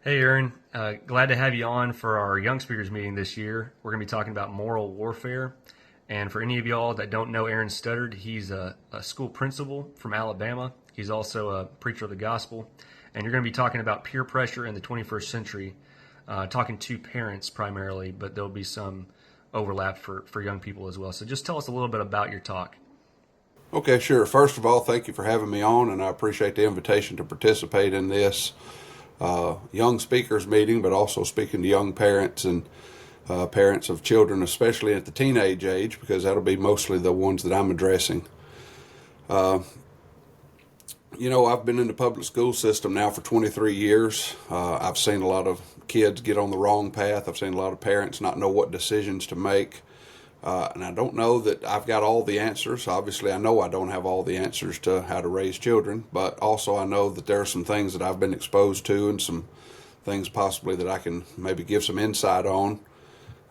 Hey, Aaron. Glad to have you on for our Young Speakers meeting this year. We're going to be talking about moral warfare. And for any of y'all that don't know Aaron Studdard, he's a school principal from Alabama. He's also a preacher of the gospel. And you're going to be talking about peer pressure in the 21st century, talking to parents primarily, but there'll be some overlap for young people as well. So just tell us a little bit about your talk. Okay, sure. First of all, thank you for having me on, and I appreciate the invitation to participate in this young speakers meeting, but also speaking to young parents and parents of children, especially at the teenage age, because that'll be mostly the ones that I'm addressing. I've been in the public school system now for 23 years. I've seen a lot of kids get on the wrong path. I've seen a lot of parents not know what decisions to make. And I don't know that I've got all the answers. Obviously, I know I don't have all the answers to how to raise children, but also I know that there are some things that I've been exposed to and some things possibly that I can maybe give some insight on.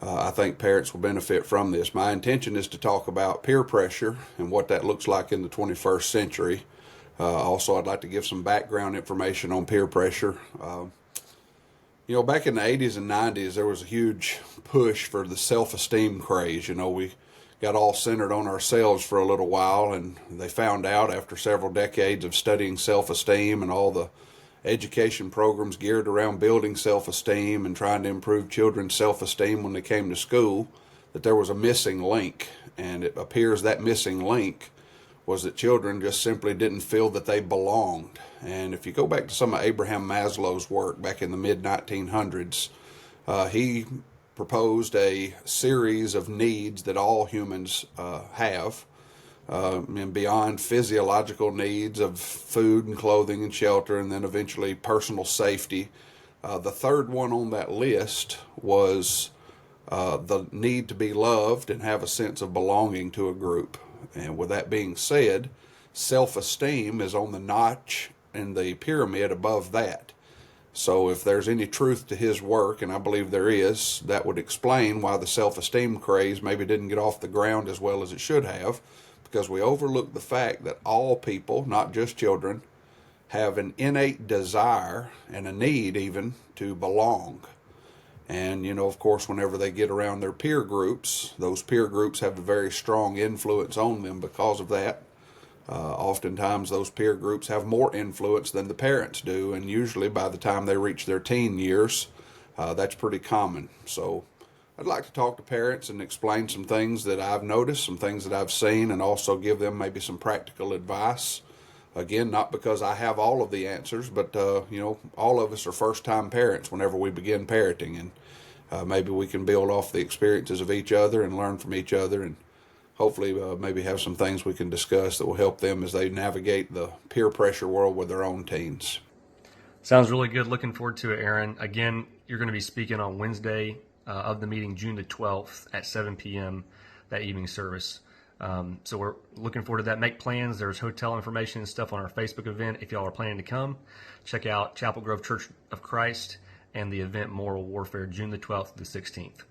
I think parents will benefit from this. My intention is to talk about peer pressure and what that looks like in the 21st century. Also, I'd like to give some background information on peer pressure. Back in the 80s and 90s, there was a huge push for the self-esteem craze. We got all centered on ourselves for a little while, and they found out after several decades of studying self-esteem and all the education programs geared around building self-esteem and trying to improve children's self-esteem when they came to school, that there was a missing link. And it appears that missing link was that children just simply didn't feel that they belonged. And if you go back to some of Abraham Maslow's work back in the mid-1900s, he proposed a series of needs that all humans have, and beyond physiological needs of food and clothing and shelter, and then eventually personal safety. The third one on that list was the need to be loved and have a sense of belonging to a group. And with that being said, self-esteem is on the notch in the pyramid above that. So if there's any truth to his work, and I believe there is, that would explain why the self-esteem craze maybe didn't get off the ground as well as it should have, because we overlook the fact that all people, not just children, have an innate desire and a need even to belong. And, of course, whenever they get around their peer groups, those peer groups have a very strong influence on them because of that. Oftentimes, those peer groups have more influence than the parents do, and usually by the time they reach their teen years, that's pretty common. So I'd like to talk to parents and explain some things that I've noticed, some things that I've seen, and also give them maybe some practical advice. Again, not because I have all of the answers, but, all of us are first-time parents whenever we begin parenting, and maybe we can build off the experiences of each other and learn from each other, and hopefully maybe have some things we can discuss that will help them as they navigate the peer pressure world with their own teens. Sounds really good. Looking forward to it, Aaron. Again, you're going to be speaking on Wednesday of the meeting, June the 12th at 7 p.m., that evening service. So we're looking forward to that. Make plans. There's hotel information and stuff on our Facebook event. If y'all are planning to come, check out Chapel Grove Church of Christ and the event Moral Warfare, June the 12th to the 16th.